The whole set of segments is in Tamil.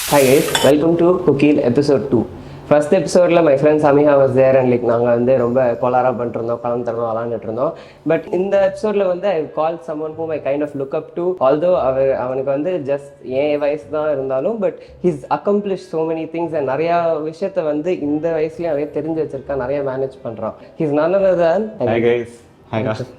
Hi guys, welcome to Cookil episode 2. First episode my friend Samiha was there and நாங்கள் வந்து ரொம்ப கொலாரா பண்ணிருந்தோம், கலந்துருந்தோம், விளாண்டுட்டு இருந்தோம். பட் இந்த எபிசோட்ல வந்து I called someone whom I kind of look up to. Although அவனுக்கு வந்து just என் வயசு தான் இருந்தாலும் but he's accomplished so many things and நிறைய விஷயத்த வந்து இந்த வயசுலயே நிறைய தெரிஞ்சு வச்சிருக்கான், நிறைய மேனேஜ் பண்றான். He's none other than Hi guys.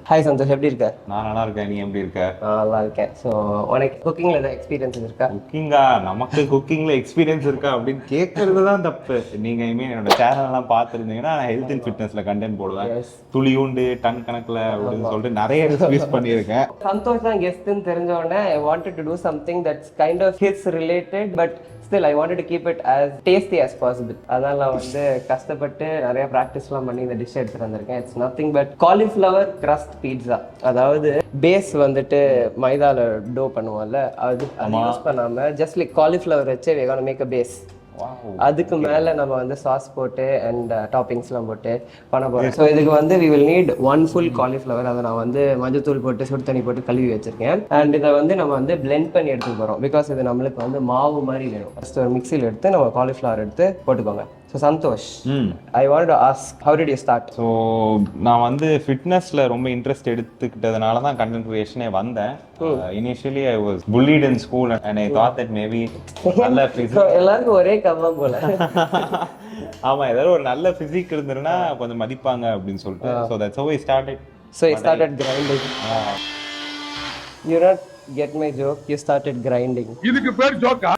Hi Santhosh, எப்படி இருக்க? நான் நல்லா இருக்கேன், நீ எப்படி இருக்க? நல்லா இருக்கேன். ஸோ உனக்கு குக்கிங்ல ஏதாவது எக்ஸ்பீரியன்ஸ் இருக்கா? குக்கிங்கா? நமக்கு குக்கிங்ல எக்ஸ்பீரியன்ஸ் இருக்கா அப்படின்னு கேட்கறது தான் தப்பு. நீங்க என்னோட சேனல் எல்லாம் பார்த்துருந்தீங்கன்னா நான் ஹெல்த் அண்ட் ஃபிட்னஸ்ல கண்டென்ட் போடுவேன். துளியூண்டு டன் கணக்குல அப்படின்னு சொல்லிட்டு நிறைய எக்ஸ்பீரியன்ஸ் பண்ணியிருக்கேன். சந்தோஷ் தான் கெஸ்ட்னு தெரிஞ்ச உடனே I wanted to do something that's kind of his related but still I wanted to keep it as tasty as possible. அதனால நான் வந்து கஷ்டப்பட்டு நிறைய ப்ராக்டிஸ்லாம் பண்ணி இந்த டிஷ் எடுத்துட்டு வந்திருக்கேன். It's nothing but cauliflower crust pizza. அதாவது பேஸ் வந்துட்டு மைதால டோ பண்ணுவோம்ல, அது யூஸ் பண்ணாம ஜஸ்ட் லைக் காலிஃப்ளவர் வச்சு we're gonna make a base. அதுக்கு மேல நம்ம வந்து சாஸ் போட்டு அண்ட் டாப்பிங்ஸ்லாம் போட்டு பண்ண போறோம். ஸோ இதுக்கு வந்து we will need 1 full cauliflower. அதை நான் வந்து மஞ்சத்தூள் போட்டு சுடு தண்ணி போட்டு கழுவி வச்சிருக்கேன். அண்ட் இதை வந்து நம்ம வந்து பிளெண்ட் பண்ணி எடுத்துக்க போறோம். பிகாஸ் இது நம்மளுக்கு வந்து மாவு மாதிரி வேணும். ஃபர்ஸ்ட் ஒரு மிக்சியில் எடுத்து நம்ம காலிஃப்ளவர் எடுத்து போட்டுக்கோங்க. So Santhosh, I want to ask, how did you start? So நான் வந்து ஃபிட்னஸ்ல ரொம்ப இன்ட்ரெஸ்ட் எடுத்துக்கிட்டதுனால தான் கண்டென்ட் கிரியேஷனே வந்தேன். Initially I was bullied in school and I thought that maybe நல்ல எல்லாருக்கும் ஒரே கவனம் போல. ஆமா, ஏதாவது ஒரு நல்ல பிசிக் இருந்ததுன்னா கொஞ்சம் மதிப்பாங்க அப்படின்னு சொல்லிட்டு. So that's how I started. So I started grinding. You not get my joke? You started grinding. இதுக்கு பேர் ஜோக்கா?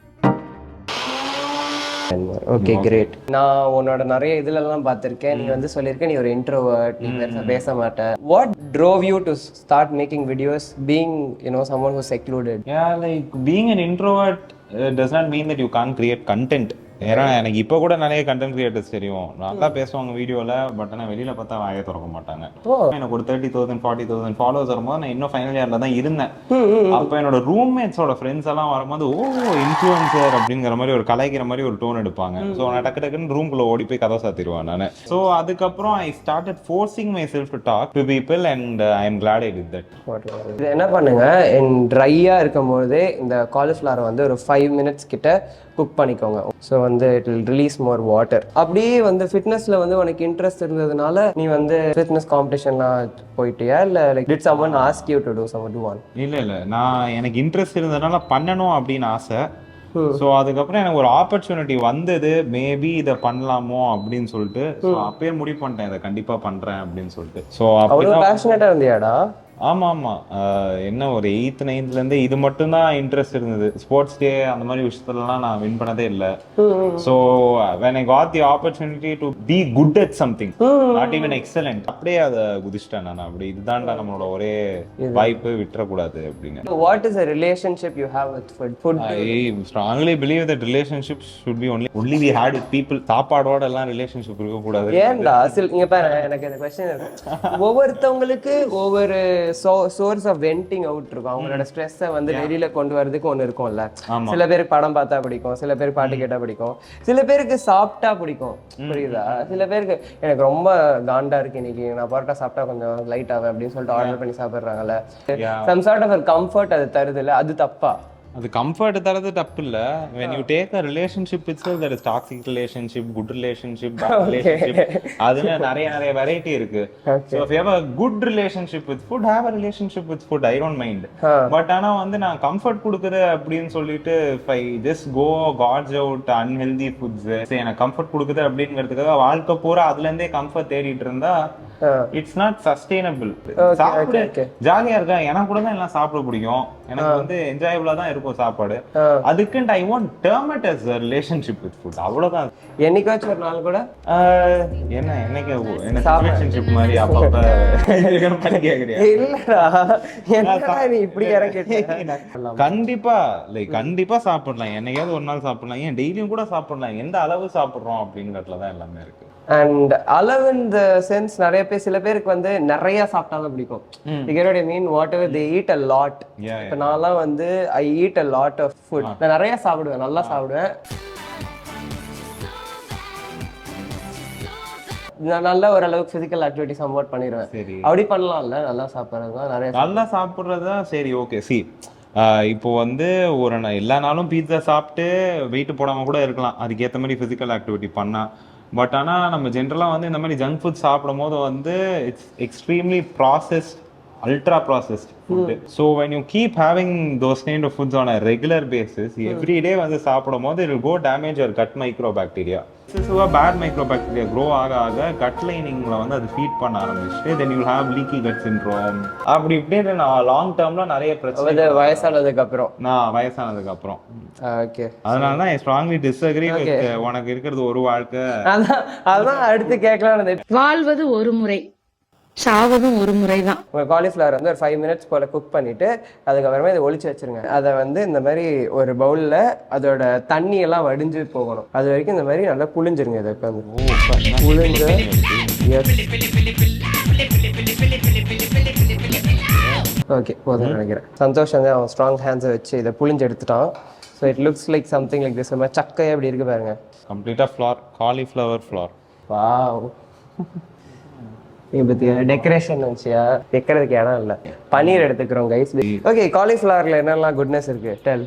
Okay great. நான் உன்னோட நிறைய இதுலலாம் பார்த்துருக்கேன். நீ வந்து சொல்லியிருக்க நீ ஒரு இன்ட்ரோவர்ட், நீ பெருசாக பேச மாட்டேன். What drove you to start making videos being someone who's secluded? Yeah, like being an introvert does not mean that you can't create content. ஏன்னா எனக்கு இப்போ கூட நிறைய கண்டென்ட் கிரியேட்டர்ஸ் தெரியும், நல்லா பேசுவாங்க வீடியோல. பட் ஆனால் வெளியில பார்த்தா வாயை திறக்க மாட்டாங்க. எனக்கு ஒரு 30,000 40,000 ஃபாலோவர்ஸ் வரும்போது நான் இன்னும் ஃபைனல் இயர்ல தான் இருந்தேன். அப்போ என்னோட ரூம்மேட்ஸோட ஃப்ரெண்ட்ஸ் எல்லாம் வரும்போது இன்ஃப்ளூயன்சர் அப்படிங்கிற மாதிரி ஒரு கலாய்க்கிற மாதிரி ஒரு டோன் எடுப்பாங்க. ஸோ நான் டக்கு டக்குன்னு ரூம்குள்ள ஓடி போய் கதை சாத்திடுவேன் நான். ஸோ அதுக்கப்புறம் I started forcing myself to talk to people and I am glad I did that. இது என்ன பண்ணுங்க, ட்ரையா இருக்கும் போதே இந்த காலிஃப்ளவர் வந்து ஒரு 5 minutes கிட்ட குக் பண்ணிக்கோங்க. ஸோ வந்து it will release more water. அப்படியே வந்து ஃபிட்னஸ்ல வந்து உனக்கு இன்ட்ரெஸ்ட் இருந்ததுனால நீ வந்து ஃபிட்னஸ் காம்படிஷன்லாம் போயிட்டியா, இல்லை like did someone ask you to do one? இல்ல நான் எனக்கு இன்ட்ரெஸ்ட் இருந்ததுனால பண்ணணும் அப்படின்னு ஆசை. ஸோ அதுக்கப்புறம் எனக்கு ஒரு ஆப்பர்ச்சுனிட்டி வந்தது, மேபி இதை பண்ணலாமோ அப்படின்னு சொல்லிட்டு. ஸோ அப்பயே முடிவு பண்ணிட்டேன் இதை கண்டிப்பா பண்றேன் அப்படின்னு சொல்லிட்டு. ஸோ அவ்வளோ பேஷனேட்டா இருந்தியாடா? ஆமா என்ன ஒரு 8th 9th இருந்தே இது மட்டும் தான் இன்ட்ரெஸ்ட் இருந்தது. ஸ்போர்ட்ஸ் டே அந்த மாதிரி விஷயத்துலலாம் நான் வின் பண்ணதே இல்லை. So when I got the opportunity to be good at something, not even excellent, அப்படியே அதை குதிச்சிட்டேன் நான். அப்படி இதுதான்டா நம்மளோட ஒரே வாய்ப்பு, விட்டுறக்கூடாது அப்படின்னு. What is a relationship you have with food? I strongly believe that relationships should be only we had with people. சாப்பாடோட எல்லாம் ரிலேஷன்ஷிப் இருக்க கூடாது. ஏன்டா இங்க பாரு, எனக்கு இந்த क्वेश्चन இருக்கு. ஒவ்வொருத்தவங்களுக்கு ஒவ்வொரு சோர்ஸ் ஆஃப் வென்டிங் அவுட் இருக்கும். அவங்களோட ஸ்ட்ரெஸ்ஸை வந்து வெளியில கொண்டு வரதுக்கு ஒன்று இருக்கும்ல. சில பேருக்கு படம் பார்த்தா பிடிக்கும், சில பேருக்கு பாட்டு கேட்டா பிடிக்கும், சில பேருக்கு சாப்பிட்டா பிடிக்கும். புரியுதா? சில பேருக்கு எனக்கு ரொம்ப காண்டா இருக்கு இன்னைக்கு, நான் பரோட்டா சாப்பிட்டா கொஞ்சம் லைட் ஆகும் அப்படின்னு சொல்லிட்டு ஆர்டர் பண்ணி சாப்பிடுறாங்கல்ல. சம் சார்ட் ஆஃப் கம்ஃபர்ட் அது தருதுல்ல, அது தப்பா? அது கம்ஃபர்ட் தரது தப்பு இல்ல. when you take a relationship itself, there is toxic relationship, good relationship, bad relationship. அதுல நிறைய வெரைட்டி இருக்கு. So if you have a good relationship with food, have a relationship with food, I don't mind. But ஆனா வந்து நான் கம்ஃபர்ட் கொடுக்குது அப்படின்னு சொல்லிட்டு if I just go gorge out unhealthy foods, எனக்கு கம்ஃபர்ட் கொடுக்குது அப்படிங்கிறதுக்காக வாழ்க்கை பூரா அதுல இருந்தே கம்ஃபர்ட் தேடிட்டு இருந்தா இட்ஸ் நாட் சஸ்டைனபிள். சாப்பிடு, ஜாலியா இருக்கா, எனக்கு கூட தான் எல்லாம் சாப்பிட பிடிக்கும், எனக்கு வந்து என்ஜாயபிளா தான் இருக்கும் சாப்பாடு. அதுக்குன்ட்டு I want term it as a relationship with food, அவ்வளவுதான். என்னைக்காச்சும் ஒரு நாள் கூட என்னைக்கு என்ன ரிலேஷன்ஷிப் மாதிரி அப்பப்ப கேக்குறியா? இல்லடா, என்னடா நீ இப்படி இறங்கிட்ட? கண்டிப்பா சாப்பிடலாம், என்னைக்காவது ஒரு நாள் சாப்பிடலாம், ஏன் டெய்லியும் கூட சாப்பிடலாம். எந்த அளவு சாப்பிடுறோம் அப்படிங்கறதுலதான் எல்லாமே இருக்கு. அண்ட் அளவு இந்த சென்ஸ் நிறைய பேர், சில பேருக்கு வந்து நிறைய சாப்பிட்டாலும் பிடிக்கும். You get what I mean? Whatever they eat a lot. இப்போ நான்லாம் வந்து I eat a lot of food. நான் நிறைய சாப்பிடுவேன், நல்லா சாப்பிடுவேன். நான் நல்ல ஓரளவுக்கு பிசிக்கல் ஆக்டிவிட்டி சப்போர்ட் பண்ணிடுவேன். அப்படி பண்ணலாம்ல, நல்லா சாப்பிட்றது தான். நல்லா சாப்பிட்றதா சரி, ஓகே. சி இப்போ வந்து எல்லா நாளும் பீட்சா சாப்பிட்டு வெயிட் போடாம கூட இருக்கலாம், அதுக்கேற்ற மாதிரி பிசிக்கல் ஆக்டிவிட்டி பண்ணா. பட் ஆனா நம்ம ஜென்ரலா வந்து இந்த மாதிரி ஜங்க் ஃபுட் சாப்பிடும் போது வந்து it's extremely processed, ultra processed food. So when you keep having those kind of foods on a regular basis, every day வந்து சாப்பிடும் போது it will go damage your gut microbacteria. This is a bad microbacteria grow ஆக gut liningல வந்து அது feed பண்ண ஆரம்பிச்சு, then you will have leaky gut syndrome. அப்படி இப்படின்னு நான் லாங் டேர்ம்ல நிறைய பிரச்சனை வயசானதுக்கு அப்புறம் வயசானதுக்கு அப்புறம். ஓகே, அதனால தான் I strongly disagree with உனக்கு இருக்கிறது ஒரு வாழ்க்கை. அதான் அடுத்து கேட்கலாம். வாழ்வது ஒரு முறை, சாவதும் ஒரு முறை தான். உங்கள் காலிஃப்ளவர் வந்து ஒரு 5 minutes போல் குக் பண்ணிவிட்டு அதுக்கப்புறமா இதை ஒளிச்சு வச்சுருங்க. அதை வந்து இந்த மாதிரி ஒரு பவுலில் அதோட தண்ணியெல்லாம் வடிஞ்சு போகணும், அது வரைக்கும் இந்த மாதிரி நல்லா புளிஞ்சிருங்க. இதை உட்காந்து புளிஞ்சு ஓகே போதும் நினைக்கிறேன். சந்தோஷ் வந்து அவன் ஸ்ட்ராங் ஹேண்ட்ஸை வச்சு இதை புளிஞ்சு எடுத்துட்டான். So it looks like something like this. மாதிரி சக்கையாக அப்படி இருக்கு பாருங்க. கம்ப்ளீட்டாக flour, cauliflower flour. Wow, decoration வச்சியா? வைக்கிறதுக்கு இடம் இல்லை. பன்னீர் எடுத்துக்கிறோம் கைஸ். ஓகே, காலிஃப்ளவர்ல என்னெல்லாம் குட்னஸ் இருக்கு? டெல்.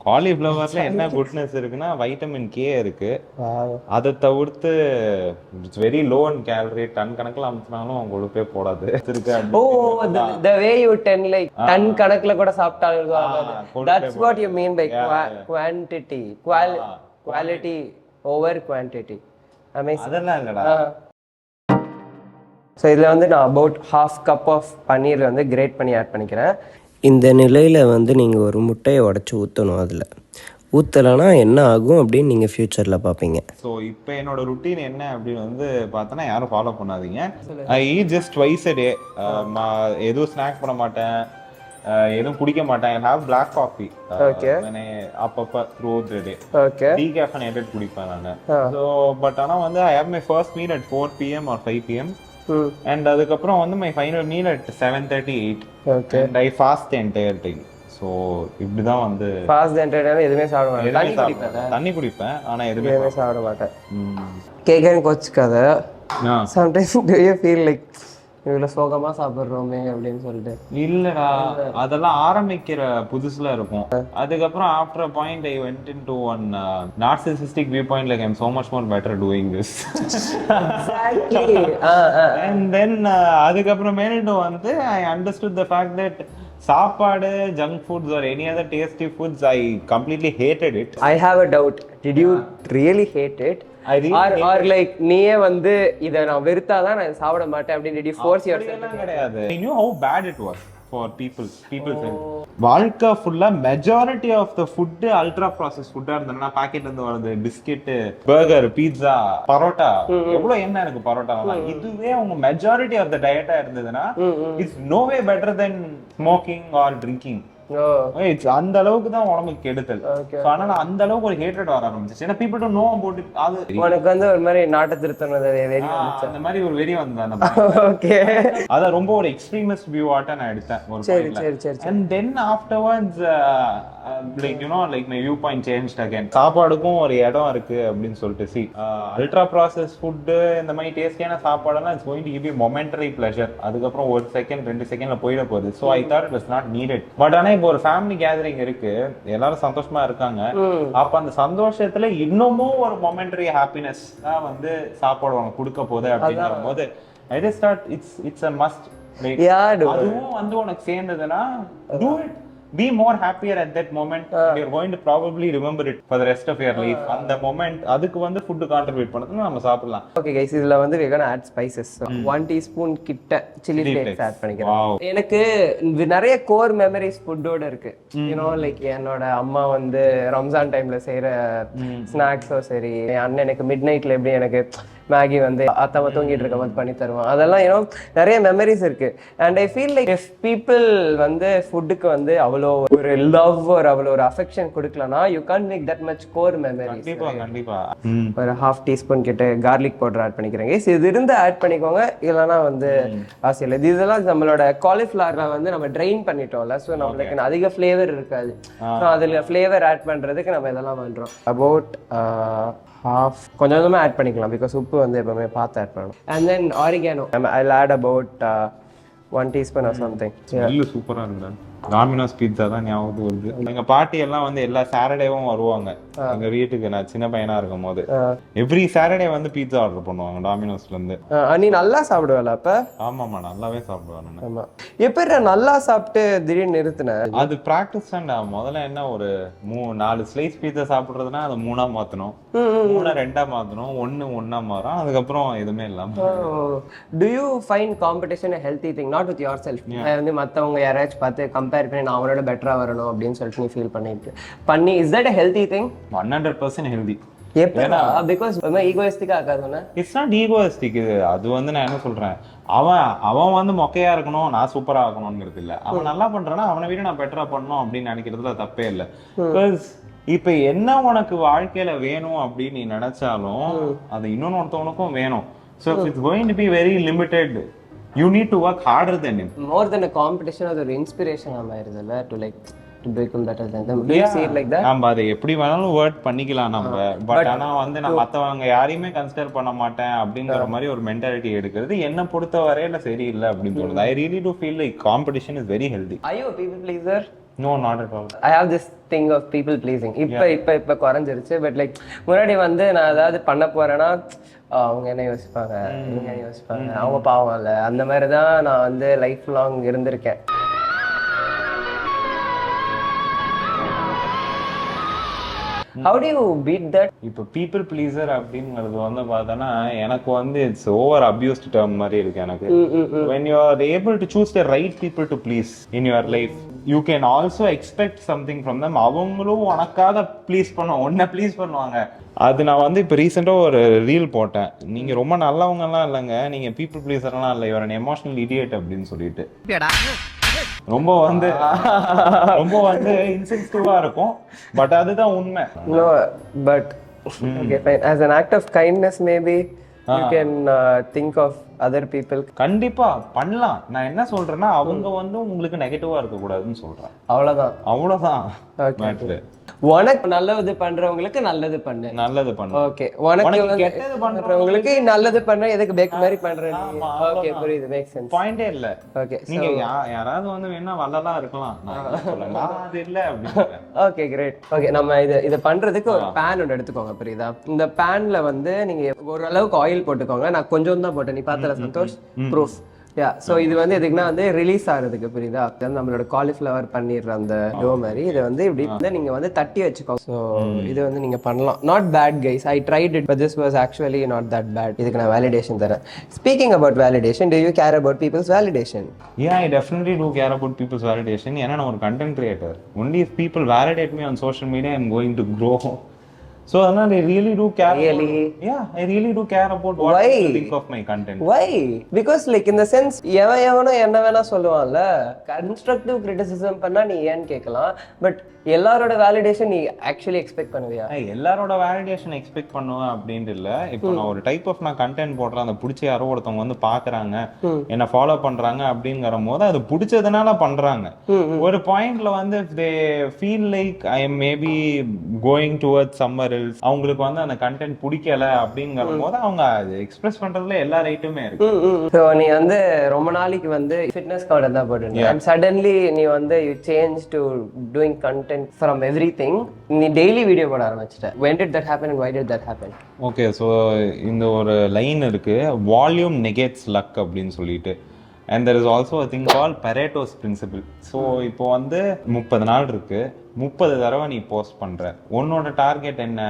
காலிஃப்ளவர்ல என்ன குட்னஸ் இருக்குன்னா வைட்டமின் கே இருக்கு. அதை தவிர்த்து it's very low in calorie. Ton கணக்குல அமுத்தினாலும் உங்களுக்கு போடாது. Oh, the way you tell like ton கணக்குல கூட சாப்பிட்டாலும் that's what you mean by quantity, quality over quantity. அதெல்லாம் இல்லடா. ஸோ இதில் வந்து நான் அபவுட் 1/2 cup ஆஃப் பன்னீர் வந்து கிரேட் பண்ணி ஆட் பண்ணிக்கிறேன். இந்த நிலையில் வந்து நீங்கள் ஒரு முட்டையை உடச்சி ஊற்றணும். அதில் ஊற்றலைன்னா என்ன ஆகும் அப்படின்னு நீங்கள் ஃப்யூச்சரில் பார்ப்பீங்க. ஸோ இப்போ என்னோட ருட்டீன் என்ன அப்படின்னு வந்து பார்த்தோன்னா யாரும் ஃபாலோ பண்ணாதீங்க. I eat just twice a day. எதுவும் ஸ்நாக் பண்ண மாட்டேன், எதுவும் குடிக்க மாட்டேன். ஹேவ் பிளாக் காஃபி அப்பப்போ த்ரூ தி டே. ஓகே, டீகேஃபனேட்டட் குடிப்பேன் நான். ஸோ பட் ஆனால் வந்து I have my first meal at 4 PM or 5 PM. And அதுக்கப்புறம் வந்து my final meal at 7:38. Okay, and I fast the entire time. So இப்படிதான் வந்து ஃபாஸ்ட் என்டையர் எதுவுமே சாப்பிட மாட்டேன். தண்ணி குடிப்பேன் ஆனால் எதுவுமே சாப்பிட மாட்டேன். கேட்கன்னு கோச்சுக்காத. Sometimes do you feel like இவ்வளோ சோகமாக சாப்பிட்றோமே அப்படின்னு சொல்லிட்டு? இல்லடா, அதெல்லாம் ஆரம்பிக்கிற புதுசுல இருக்கும். அதுக்கப்புறம் after a point I went into one narcissistic view point like I am so much more better doing this. And then அதுக்கப்புறம் மேலிட்டு வந்து I understood the fact that சாப்பாடு, junk foods or any other tasty foods I completely hated it. I have a doubt, did you really hate it? or like நீயே வந்து இத நான் வெறுத்தாதான் நான் சாப்பிட மாட்டேன் அப்படின்னு did you force yourself? கிடையாது. I knew how bad it was for people. வாழ்க்கை ஃபுல்லா majority of the food ultra process ஃபுட்டா இருந்ததுன்னா பாக்கெட்ல இருந்து வருது பிஸ்கெட், பர்கர், பீட்சா, பரோட்டா. எவ்வளவு என்ன இருக்கு பரோட்டா. இதுவே உங்க மெஜாரிட்டி ஆஃப் த டயட்டா இருந்ததுன்னா it's no way better than smoking or drinking. அந்த அளவுக்கு தான் உடம்புக்கு கெடுதல். ஆனா அந்த அளவுக்கு ஒரு ஹேட்ரட் வர ஆரம்பிச்சு. ஏன்னா people don't know about it. அது உனக்கு வந்து ஒரு மாதிரி நாட்ட திருத்தனது வெறி வந்துச்சு. அந்த மாதிரி ஒரு வெறி வந்தது. ஓகே, அத ரொம்ப ஒரு எக்ஸ்ட்ரீமிஸ்ட் வியூ ஆட்ட நான் எடுத்தேன் ஒரு பாயிண்ட்ல. சரி. And then afterwards like you know like my viewpoint changed again. சாப்பாடுக்கும் ஒரு இடம் இருக்கு அப்படின்னு சொல்லிட்டு see ultra processed food இந்த மாதிரி டேஸ்டியான சாப்பாடுனா it's going to give you momentary pleasure. அதுக்கப்புறம் ஒரு செகண்ட் 2 செகண்ட்ல போயிட போகுது. So I thought it was not needed. But ஆனா இப்போ ஒரு ஃபேமிலி கேதரிங் இருக்கு, எல்லாரும் சந்தோஷமா இருக்காங்க. அப்ப அந்த சந்தோஷத்துல இன்னமும் ஒரு மொமெண்டரி ஹாப்பினஸ் தான் வந்து சாப்பாடு உனக்கு கொடுக்க போகுது அப்படிங்கிற போது I just thought it's a must. அதுவும் வந்து உனக்கு சேர்ந்ததுன்னா do it. Be more happier at that moment. You're going to probably remember it for the rest of your life. அந்த moment அதுக்கு வந்து ஃபுட் கான்ட்ரிபியூட் பண்ணதுன்னா நம்ம சாப்பிடலாம். ஓகே கைஸ், இதுல வந்து we're gonna add spices. 1 teaspoon கிட்ட chili flakes ஆட் பண்ணிக்கிறேன். எனக்கு நிறைய கோர் மெமரிஸ் ஃபுட்டோட இருக்கு. you know like என்னோட அம்மா வந்து ரம்ஜான் டைம்ல செய்யற ஸ்நாக்ஸோ சரி, என் அண்ணன் எனக்கு மிட் நைட்ல எப்படி எனக்கு மேகி வந்து அத்தம்மா தூங்கிட்டு இருக்க போது பண்ணி தருவான். அதெல்லாம் ஏன்னா நிறைய மெமரிஸ் இருக்கு. And I feel like if people வந்து ஃபுட்டுக்கு வந்து அவ்வளோ ஒரு லவ் ஒரு அவ்வளோ ஒரு அஃபெக்ஷன் கொடுக்கலனா you can't make that much core memories. கண்டிப்பா ஒரு 1/2 teaspoon கிட்ட கார்லிக் பவுடர் ஆட் பண்ணிக்கிறேன். இது இருந்தா ஆட் பண்ணிக்கோங்க, இல்லைன்னா வந்து அவசியம் இல்லை. இதெல்லாம் நம்மளோட காலிஃப்ளவர்ல வந்து நம்ம ட்ரைன் பண்ணிட்டோம்ல, ஸோ நம்மளுக்கு அதிக ஃப்ளேவர் இருக்காது. ஸோ அதில் ஃப்ளேவர் ஆட் பண்றதுக்கு நம்ம இதெல்லாம் பண்றோம். அபவுட் half கொஞ்சம் கொஞ்சமாக ஆட் பண்ணிக்கலாம், பிகாஸ் உப்பு வந்து எப்பவுமே பார்த்து ஆட் பண்ணணும். And then oregano I'll add about 1 teaspoon or something. சூப்பரா இருக்கு. டாமினோஸ் பீட்சா தான் ஞாபகம் வருது. எங்க பாட்டி எல்லாம் வந்து எல்லா சாட்டர்டேவும் வருவாங்க எங்க வீட்டுக்கு. நான் சின்ன பையனா இருக்கும் போது எவ்ரி சாட்டர்டே வந்து பீட்சா ஆர்டர் பண்ணுவாங்க டாமினோஸ்ல இருந்து. நீ நல்லா சாப்பிடுவல அப்ப? ஆமாமா, நல்லாவே சாப்பிடுவேன். ஆமா. எப்படி நல்லா சாப்பிட்டு திடீர்னு நிறுத்தின? அது பிராக்டிஸ் தான்டா. முதல்ல என்ன ஒரு 4 ஸ்லைஸ் பீட்சா சாப்பிடுறதுன்னா அதை 3ஆ மாத்தணும், 3 2ஆ மாத்தணும், 1 1ஆ மாறும், அதுக்கப்புறம் எதுவுமே இல்லாம. Do you find competition a healthy thing, not with yourself? வந்து மத்தவங்க யாராச்சும் பார்த்து கம்பேர் பண்ணி நான் அவனோட பெட்டரா வரணும் அப்படின்னு சொல்லிட்டு நீ ஃபீல் பண்ணி is that a healthy thing? 100% healthy. எப்பனா because ஈகோயிஸ்டிக்கா ஆகாதுன்னா இட்ஸ் நாட் ஈகோயிஸ்டிக். அது வந்து நான் என்ன சொல்றேன், அவன் வந்து மொக்கையா இருக்கணும், நான் சூப்பரா இருக்கணும்ங்கிறது இல்ல. அவன் நல்லா பண்றானா அவனை விட நான் பெட்டரா பண்ணணும் அப்படின்னு நினைக்கிறதுல தப்பே இல்லை. பிகாஸ் இப்ப என்ன உனக்கு வாழ்க்கையில வேணும் அப்படின்னு நீ நினைச்சாலும் அது இன்னொருத்தவனுக்கும் வேணும். So if it's going to be very limited, you need to work harder than him. More than a competition, or an inspiration ஆமாயிருதுல to like to become better than them. Do you see it like that? நம்ம அதை எப்படி வேணாலும் வேர்ட் பண்ணிக்கலாம் நம்ம. பட் ஆனா வந்து நான் மத்தவங்க யாரையுமே கன்சிடர் பண்ண மாட்டேன் அப்படிங்கிற மாதிரி ஒரு மென்டாலிட்டி எடுக்கிறது என்ன பொறுத்த வரையில சரியில்லை அப்படின்னு தோணுது. I really do feel like competition is very healthy. Are you a people pleaser? No, not at all. I have this thing of people pleasing. இப்ப குறைஞ்சிருச்சு. பட் லைக் முன்னாடி வந்து நான் ஏதாவது பண்ண போறேன்னா அவங்க என்ன யோசிப்பாங்க, இவங்க என்ன யோசிப்பாங்க, அவங்க பாவம் இல்லை, அந்த மாதிரி தான் நான் வந்து லைஃப் லாங் இருந்திருக்கேன். How do you beat that? இப்போ பீப்புள் ப்ளீசர் அப்படிங்கிறது வந்து பார்த்தோன்னா எனக்கு வந்து இட்ஸ் ஓவர் அபியூஸ்ட் டேர்ம் மாதிரி இருக்கு எனக்கு. when you are able to choose the right people to please in your life, you can also expect something from them. அவங்களும் உனக்காக உன்னை ப்ளீஸ் பண்ணுவாங்க. அது நான் வந்து இப்போ ரீசெண்டாக ஒரு ரீல் போட்டேன். நீங்க ரொம்ப நல்லவங்கலாம் இல்லைங்க, நீங்க பீப்புள் ப்ளீசர்லாம் இல்லை, இவர் an emotional idiot அப்படின்னு சொல்லிட்டு ரொம்ப வந்து இன்சென்சிட்டிவா இருக்கும். பட் அதுதான் உண்மை. No, but okay, fine. As an act of kindness, maybe you can think of other people. கண்டிப்பா பண்ணலாம். நான் என்ன சொல்றேன்னா அவங்க வந்து உங்களுக்கு நெகட்டிவா இருக்க கூடாதுன்னு சொல்றேன். அவ்வளவுதான். உனக்கு நல்லது பண்றவங்களுக்கு நல்லது பண்ணு. ஓகே, உனக்கு கெட்டது பண்றவங்களுக்கு நல்லது பண்ண, எதுக்கு பேக் மாதிரி பண்றேன். ஓகே, புரியுது, மேக் சென்ஸ். பாயிண்டே இல்ல. ஓகே, நீங்க யாராவது வந்து வேணா வல்லலா இருக்கலாம், நான் சொல்லல அது இல்ல அப்படி. Okay, great. ஓகே, நம்ம இத பண்றதுக்கு ஒரு பேன் ஒன்று எடுத்துக்கோங்க, புரியுதா? இந்த பேன்ல வந்து நீங்க ஓரளவுக்கு ஆயில் போட்டுக்கோங்க. நான் கொஞ்சம் தான் போட்டேன், நீ பார்த்தல சந்தோஷ், ப்ரூஃப். ஸோ இது வந்து எதுக்குன்னா வந்து ரிலீஸ் ஆகிறதுக்கு, புரியுதா? நம்மளோட காலிஃப்ளவர் பண்ணிடுற அந்த டோ மாதிரி இதை வந்து இப்படி வந்து நீங்க வந்து தட்டி வச்சுக்கோங்க. ஸோ இது வந்து நீங்க பண்ணலாம். Not bad guys, I tried it, but this was actually not that bad. இதுக்கு நான் வேலிடேஷன் தரேன். Speaking about validation, do you care about people's validation? Yeah, I definitely do care about people's validation. ஏன்னா நான் ஒரு content creator. Only if people validate me on social media, I'm going to grow. So I really do care. Really? I really do care about what people think of my content. Why? Because like in the sense, எவனோ என்ன வேணா சொல்லுவான்ல. கன்ஸ்ட்ரக்டிவ் கிரிட்டிசிசம் பண்ணா நீ ஏன்னு கேட்கலாம். பட் எல்லாரோட வேலிடேஷன் நீ ஆக்சுவலி எக்ஸ்பெக்ட் பண்ணுவியா? எல்லாரோட வேலிடேஷன் எக்ஸ்பெக்ட் பண்ணுவேன் அப்படின்ட்டு இல்ல. இப்போ நான் ஒரு டைப் ஆஃப் நான் கண்டென்ட் போடுறேன், அந்த பிடிச்ச யாரோ ஒருத்தவங்க வந்து பாக்குறாங்க, என்ன ஃபாலோ பண்றாங்க அப்படிங்கிற போது அது பிடிச்சதுனால பண்றாங்க. ஒரு பாயிண்ட்ல வந்து they feel like I am maybe going towards summer else, அவங்களுக்கு வந்து அந்த கண்டென்ட் பிடிக்கல அப்படிங்கிற போது அவங்க எக்ஸ்பிரஸ் பண்றதுல எல்லா ரைட்டுமே இருக்கு. ஸோ நீ வந்து ரொம்ப நாளைக்கு வந்து ஃபிட்னஸ் கவுண்டர் தான் போட்டுருந்தீங்க. அண்ட் சடன்லி நீ வந்து you change to doing content from everything. நீ டெய்லி வீடியோ போட ஆரம்பிச்சிட்ட. when did that happen and why did that happen? Okay, so இந்த ஒரு லைன் இருக்கு, வால்யூம் நெகேட்ஸ் லக் அப்படின்னு சொல்லிட்டு. and there is also a thing called Pareto's principle. So இப்போ வந்து 30 நாள் இருக்கு, 30 தடவை நீ போஸ்ட் பண்ற. உன்னோட டார்கெட் என்ன?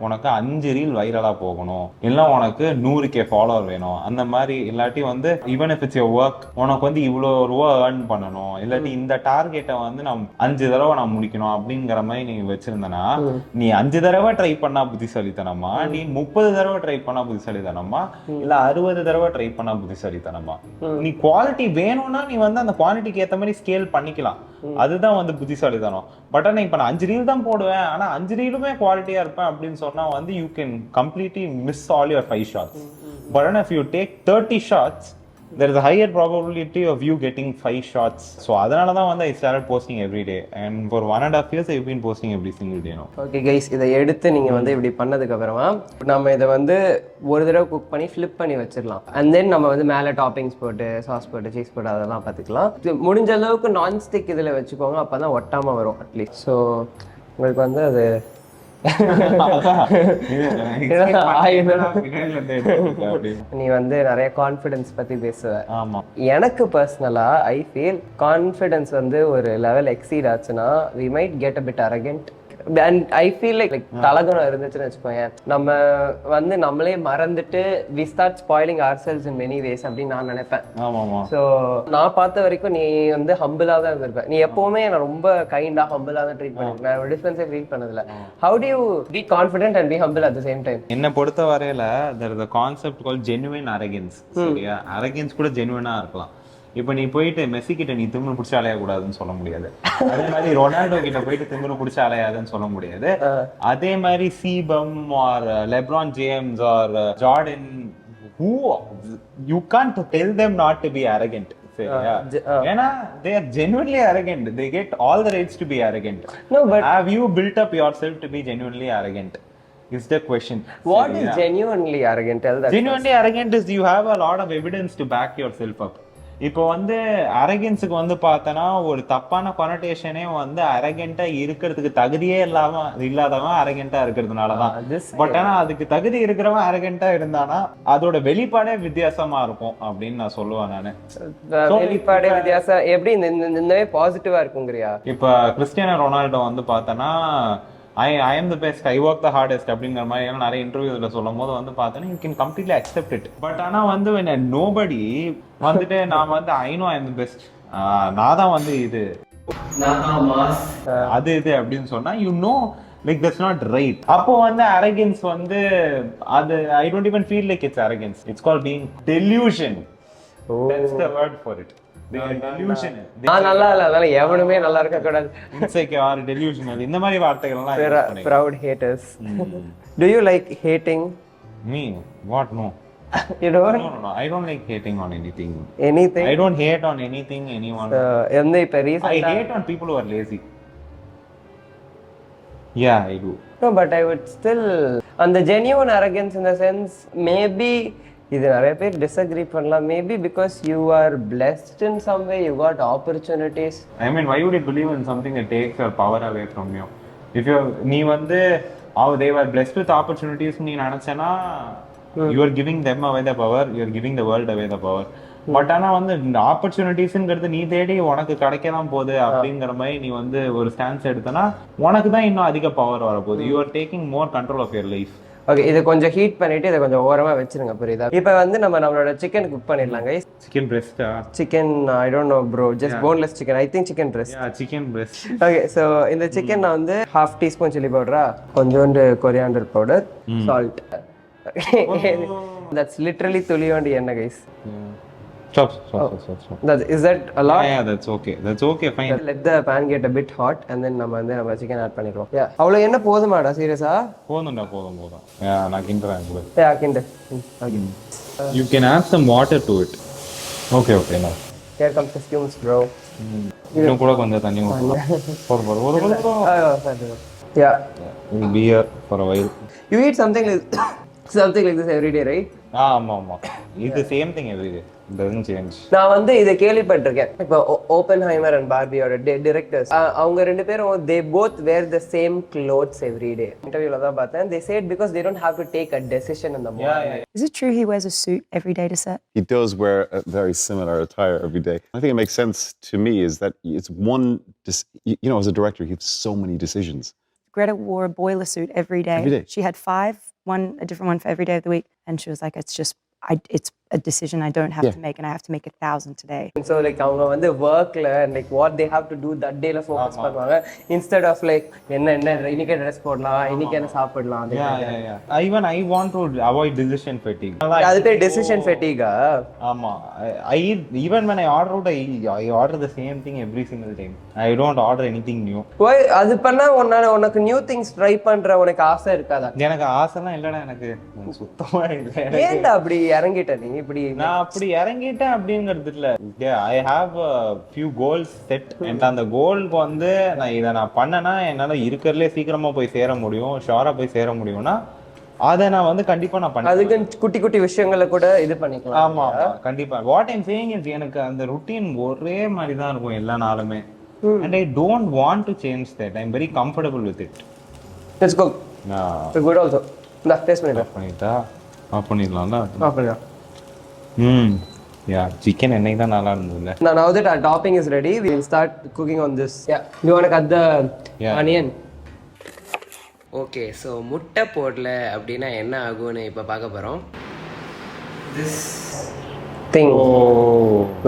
உனக்கு 5 ரீல் வைரலா போகணும், இல்லை உனக்கு 100K ஃபாலோவர் வேணும், அந்த மாதிரி. இல்லாட்டி வந்து even if it's your work, உனக்கு வந்து இவ்வளோ ரூபா ஏர்ன் பண்ணணும், இல்லாட்டி இந்த டார்கெட்டை வந்து நான் 5 தடவை நான் முடிக்கணும் அப்படிங்கிற மாதிரி நீ வச்சிருந்தனா, நீ 5 தடவை ட்ரை பண்ணா புத்திசாலித்தனமா, நீ 30 தடவை ட்ரை பண்ணா புத்திசாலித்தனமா, இல்ல 60 தடவை ட்ரை பண்ணா புத்திசாலித்தனமா? நீ குவாலிட்டி வேணும்னா நீ வந்து அந்த குவாலிட்டிக்கு ஏற்ற மாதிரி ஸ்கேல் பண்ணிக்கலாம். அதுதான் வந்து புத்திசாலித்தனம். பட் ஆனா இப்ப நான் 5 ரீல் தான் போடுவேன், ஆனா 5 ரீலுமே குவாலிட்டியா இருப்பேன் அப்படின்னு சொன்னா வந்து you can completely miss all your 5 shots. But if you take 30 shots there is a higher probability of you getting 5 shots. So அதனால தான் வந்து I started posting every day, and for 1.5 years I've been posting every single day now. Okay guys, இதை எடுத்து நீங்கள் வந்து இப்படி பண்ணதுக்கு அப்புறமா நம்ம இதை வந்து ஒரு தடவை குக் பண்ணி ஃப்ளிப் பண்ணி வச்சிடலாம். அண்ட் தென் நம்ம வந்து மேலே டாப்பிங்ஸ் போட்டு சாஸ் போட்டு சீஸ் போட்டு அதெல்லாம் பார்த்துக்கலாம். முடிஞ்ச அளவுக்கு நான்ஸ்டிக் இதில் வச்சுக்கோங்க, அப்போ தான் ஒட்டாமல் வரும் அட்லீஸ்ட். ஸோ உங்களுக்கு வந்து அது நீ வந்து நிறைய கான்ஃபிடன்ஸ் பத்தி பேசுவ. ஆமா, எனக்கு பர்சனலா ஐ ஃபீல் கான்ஃபிடன்ஸ் வந்து ஒரு லெவல் எக்ஸீட் ஆச்சுன்னா we might get a bit arrogant. And I feel like தலகுணம் இருந்துச்சுன்னு வச்சுக்கோங்க, நம்ம வந்து நம்மளே மறந்துட்டு we start spoiling ourselves in many ways அப்படின்னு நான் நினைப்பேன். ஸோ நான் பார்த்த வரைக்கும் நீ வந்து ஹம்பிளா தான் இருந்திருப்ப. நீ எப்பவுமே நான் ரொம்ப கைண்டா ஹம்பிளா தான் ட்ரீட் பண்ணிருக்கேன். நான் டிஃபரன்ஸே ட்ரீட் பண்ணதில்ல. How do you be confident and be humble at the same time? என்ன பொறுத்த வரையில there is a concept called genuine arrogance. சரியா? arrogance கூட ஜெனுவினா இருக்கலாம். இப்போ நீ போயிட்டு மெஸ்ஸி கிட்ட நீ திமிரு பிடிச்ச அலையக்கூடாதுன்னு சொல்ல முடியாது. அதே மாதிரி ரொனால்டோ கிட்ட போயிட்டு திமிரு பிடிச்ச அலையாதுன்னு சொல்ல முடியாது. அதே மாதிரி சீபம் or LeBron James or Jordan, who you can't tell them not to be arrogant. ஏன்னா they are genuinely arrogant. They get all the rights to be arrogant. No, but have you built up yourself to be genuinely arrogant is the question. What is genuinely arrogant? Tell that. Genuinely arrogant is you have a lot of evidence to back yourself up. இப்போ வந்து அரகன்ஸுக்கு வந்து பார்த்தனா ஒரு தப்பான கொனடேஷனே வந்து அரகண்டா இருக்கிறதுக்கு தகுதியே இல்லாதவன் அரகண்டா இருக்கிறதுனாலதான். பட் ஆனா அதுக்கு தகுதி இருக்கிறவன் அரகண்டா இருந்தானா அதோட வெளிப்பாடே வித்தியாசமா இருக்கும் அப்படின்னு நான் சொல்லுவேன். நானு வெளிப்பாடே வித்தியாசம் எப்படி இந்த பாசிட்டிவா இருக்குங்கறியா? இப்ப கிறிஸ்டியானோ ரொனால்டோ வந்து பார்த்தனா I am the best, I work the hardest அப்படிங்கிற மாதிரி எல்லாம் நிறைய இன்டர்வியூஸ்ல சொல்லும் போது வந்து பார்த்தோன்னா you can completely accept it. But ஆனா வந்து when nobody வந்துட்டு நான் வந்து I know I am the best, நான் தான் வந்து இது அது இது அப்படின்னு சொன்னா you know like that's not right. அப்போ வந்து arrogance வந்து அது I don't even feel like it's arrogance, it's called being delusion. That's the word for it. நல்லா இல்ல, அதனால எவனுமே நல்லா இருக்க கூடாது. Insecure, delusional, இந்த மாதிரி வார்த்தைகள் எல்லாம். Proud haters. Do you like hating? Me? What? No. You don't? No. I don't like hating on anything. Anything? I don't hate on anything, anyone. I hate on people who are lazy. Yeah, I do. No, but I would still, and the genuine arrogance in the sense, maybe இது நிறைய பேர் டிஸ்அக்ரி பண்ணலாம். Maybe because you are blessed in some way, you got opportunities. I mean why would you believe in something that takes your power away from you? If you நீ வந்து they were blessed with opportunities நீ நினைச்சேனா you are giving them away the power, you are giving the world away the power. But ஆனா வந்து இந்த ஆப்பர்ச்சுனிட்டிஸ்ங்கிறது நீ தேடி உனக்கு கிடைக்கதான் போகுது அப்படிங்கிற மாதிரி நீ வந்து ஒரு ஸ்டான்ஸ் எடுத்தனா உனக்கு தான் இன்னும் அதிக பவர் வரப்போகுது. you are taking more control of your life. Okay, இதை கொஞ்சம் ஹீட் பண்ணிட்டு இதை கொஞ்சம் ஓரமா வச்சிருங்க, புரியுதா? இப்போ வந்து நம்மளோட சிக்கன் குக் பண்ணிடலாம் கைஸ். சிக்கன் பிரஸ்டா? Chicken I don't know bro, just boneless chicken. I think chicken breast. Chicken breast. Okay, so இந்த சிக்கன் நான் வந்து 1/2 டீஸ்பூன் சில்லி பவுடரா, கொஞ்சோண்டு coriander powder, salt. That's literally துளியோண்டு எண்ணெய் guys. Stop. Is that a lot? Yeah, that's okay, fine. Let the pan get a bit hot and then நம்ம chicken add பண்ணிடுவோம். Yeah, அவ்வளவு என்ன போதுமாடா? சீரியஸா? போதும். நான் கிண்டறேன் கூட. Yeah, கிண்டு. Okay. You can add some water to it. Okay, now. Here comes the fumes, bro. இன்னும் கூட கொஞ்சம் தண்ணி ஊத்து. Yeah. We'll be here for a while. You eat something like this every day, right? ஆமா. It's the same thing every day. It doesn't change. நான் வந்து இதை கேள்விப்பட்டிருக்கேன். இப்போ ஓப்பன்ஹைமர் அண்ட் பார்பியோட டிரெக்டர்ஸ் அவங்க ரெண்டு பேரும் they both wear the same clothes every day. இன்டர்வியூல தான் பார்த்தேன். They said because they don't have to take a decision in the morning. Yeah. Is it true he wears a suit every day to set? He does wear a very similar attire every day. I think it makes sense to me is that it's one, as a director, you have so many decisions. Greta wore a boiler suit every day. Every day. She had 5, a different one for every day of the week. And she was like, it's a decision I don't have to make, and I have to make 1,000 today. So like அவங்க வந்து workல like what they have to do that day ல focus பண்ணுவாங்க instead of like என்ன இன்னைக்கு dress போடலாம், இன்னைக்கு என்ன சாப்பிடலாம். Yeah. Even I want to avoid decision fatigue. அது பேர் decision fatigue. ஆமா. Even when I order out, I order the same thing every single time. I don't order anything new. Why அது பண்ணா உனக்கு new things try பண்ற உனக்கு ஆசை இருக்காதா? எனக்கு ஆசைலாம் இல்லடா, எனக்கு சுத்தமா இல்ல. ஏன்டா அப்படி இறங்கிட்ட நீ? இப்படி நான் அப்படி இறங்கிட்டேன் அப்படிங்கிறது இல்ல. I have few goals set and அந்த கோலுக்கு வந்து நான் பண்ணனா என்னால இருக்கிறதுலே சீக்கிரமா போய் சேர முடியும், ஷோரா போய் சேர முடியும்னா அதை நான் வந்து கண்டிப்பா நான் பண்ணேன். அதுக்கு குட்டி குட்டி விஷயங்களை கூட இது பண்ணிக்கலாம். ஆமா கண்டிப்பா. வாட் ஐம் சேயிங் இஸ் எனக்கு அந்த ருட்டீன் ஒரே மாதிரி தான் இருக்கும் எல்லா நாளுமே. And I don't want to change that. I'm very comfortable with it. Let's go. It's good also. Na taste பண்ணிட்டா ஆஃப் பண்ணிடலாம்ல. ஆஃப் பண்ணிடலாம். Yeah, chicken என்னைக்கு தான் நல்லா இருந்ததுல. Now that our topping is ready, we will start cooking on this. Yeah. You want to cut the onion? Okay, so முட்டை போடல அப்படின்னா என்ன ஆகும்னு இப்போ பார்க்க போகிறோம். This thing.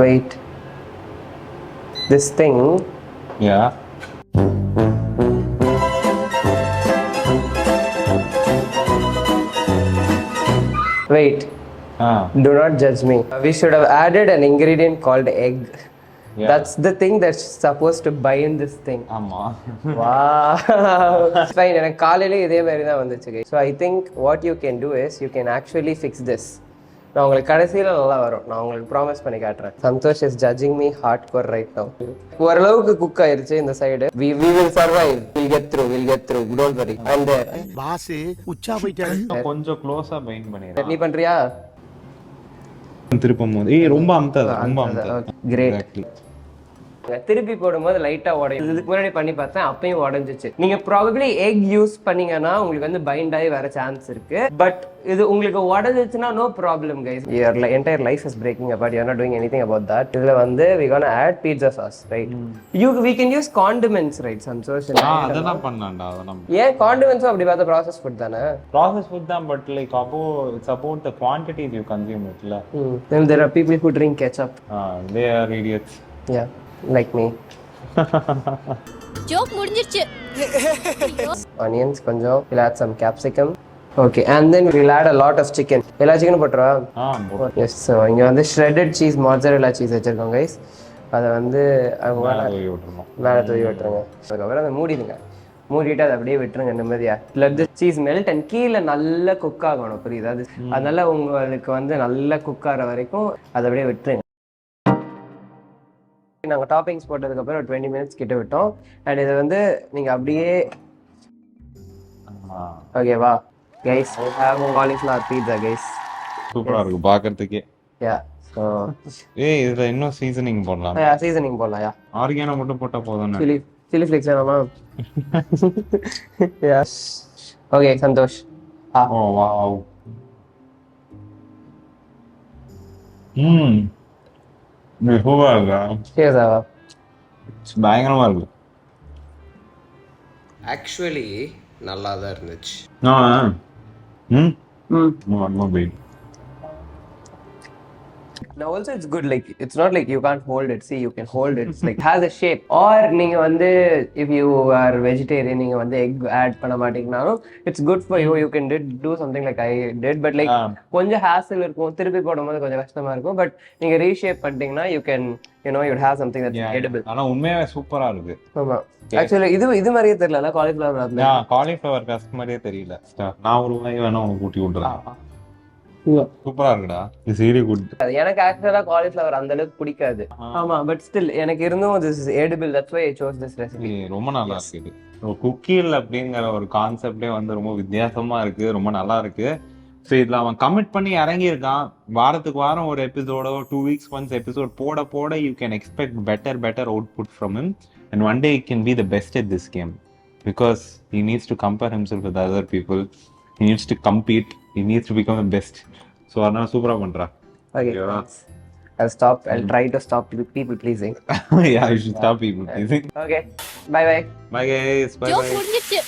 Wait. This thing. Yeah. Wait. Do not judge me. We should have added an ingredient called egg. Yeah. That's the thing that's supposed to bind this thing. ஆமா. Wow. Fine. எனக்கு காலையில இதே மாதிரி தான் வந்துச்சு. So I think what you can do is you can actually fix this. நான் உங்களுக்கு கடைசியில் நல்லா வரும். நான் உங்களுக்கு ப்ராமிஸ் பண்ணி காட்டுறேன். Santosh is judging me hard core right now. ஓரளவுக்கு குக் ஆயிருச்சு இந்த side. We will survive. We'll get through. Don't worry. And boss உச்சா போயிட்டாரு. கொஞ்சம் க்ளோஸா பைண்ட் பண்ணிடுறேன். நீ பண்றியா? திருப்பும் போது ரொம்ப அமுத்தாது. கிரேட். திருப்பி போடும்போது லைட்டா உடையும். இதுக்கு முன்னாடி பண்ணி பார்த்தேன், அப்பயும் உடஞ்சிச்சு. நீங்க ப்ராபபிளி எக் யூஸ் பண்ணீங்கன்னா உங்களுக்கு வந்து பைண்ட் ஆகி வர சான்ஸ் இருக்கு. பட் இது உங்களுக்கு உடஞ்சிச்சுன்னா no problem guys. your entire life is breaking apart. you're not doing anything about that. இதுல வந்து we gonna add pizza sauce, right? we can use condiments, right? Santosh, அதெல்லாம் பண்ணலாம்டா. அதெல்லாம் ஏன் condiments அப்படி பார்த்தா processed food தானே? processed food தான், but like it's about the quantity you consume it la. Then there are people who drink ketchup. They are idiots. Yeah, like me. joke முடிஞ்சிருச்சு. Onions கொஞ்சம். We'll add some capsicum. Okay, and then we'll add a lot of chicken. எல்லா சிக்கனும் போட்டுறா? Yes. So இங்க வந்து shredded cheese, mozzarella cheese வச்சிருக்கோம் guys. அதை வந்து மேலே தூவி விட்டுருங்க. அதுக்கப்புறம் அதை மூடிடுங்க. மூடிட்டு அதை அப்படியே விட்டுருங்க நிம்மதியா. let the cheese melt and கீழே நல்லா குக் ஆகணும், புரியுதா? அதனால உங்களுக்கு வந்து நல்லா குக் ஆகிற வரைக்கும் அதை அப்படியே விட்டுருங்க. நாங்கள் டாப்பிங்ஸ் போட்டதுக்கப்புறம் ஒரு 20 minutes கிட்ட விட்டோம். அண்ட் இதை வந்து நீங்கள் அப்படியே ஓகேவா guys? I have cauliflower pizza guys. சூப்பரா இருக்கு பார்க்கிறதுக்கே. Yeah. So இதுல இன்னும் சீசனிங் போடலாம். சீசனிங் போடலாம். யா, ஆர்கானோ மட்டும் போட்டா போதும். சில்லி ஃப்ளேக்ஸ் வேணாமா? Yes. Okay Santhosh. Oh wow. சூப்பரா இருக்கா? சரிதா, பயங்கரமா இருக்கு. ஆக்சுவலி நல்லா தான் இருந்துச்சு. Now also it's good, like it's not like you can't hold it. See, you can hold it. It's like has a shape. Or நீங்க வந்து if you are vegetarian, நீங்க வந்து egg add பண்ண மாட்டீங்கனாலும் it's good for you. You can do something like I did, but like கொஞ்சம் hassle இருக்கும். திருப்பி போடும்போது கொஞ்சம் கஷ்டமா இருக்கும். But நீங்க reshape பண்ணிட்டீங்கன்னா you can, you know, you'd have something that's edible. ஆனா உண்மையாவே சூப்பரா இருக்கு. ஆமா. Actually இது மாதிரியே தெரியல காலிஃப்ளவர் மாதிரி. காலிஃப்ளவர் கஸ்ட் மாதிரியே தெரியல. நான் ஒரு வாய் வேணா உனக்கு கூட்டி விட்டுறேன். சூப்பரா இருக்குடா. It's really good. எனக்கு ஆக்சுவலா காலிஃப்ளவர் அந்த அளவுக்கு பிடிக்காது. ஆமா, பட் ஸ்டில் எனக்கு இருந்தும் this is edible. That's why I chose this recipe. ரொம்ப நல்லா இருக்கு இது. குக்கீல் அப்படிங்கிற ஒரு கான்செப்டே வந்து ரொம்ப வித்தியாசமா இருக்கு, ரொம்ப நல்லா இருக்கு. ஸோ இதில் அவன் கமிட் பண்ணி இறங்கியிருக்கான். வாரத்துக்கு வாரம் ஒரு எபிசோடோ 2 weeks ஒன்ஸ் எபிசோட் போட போட you can expect better output from him. And one day he can be the best at this game because he needs to compare himself with other people. He needs to compete. He needs to become the best. So அதனால சூப்பரா பண்றா. Okay. I'll try to stop people pleasing. Yeah, you should stop people pleasing. Okay. Bye. Bye guys. Bye. joke முடிஞ்சிருச்சு.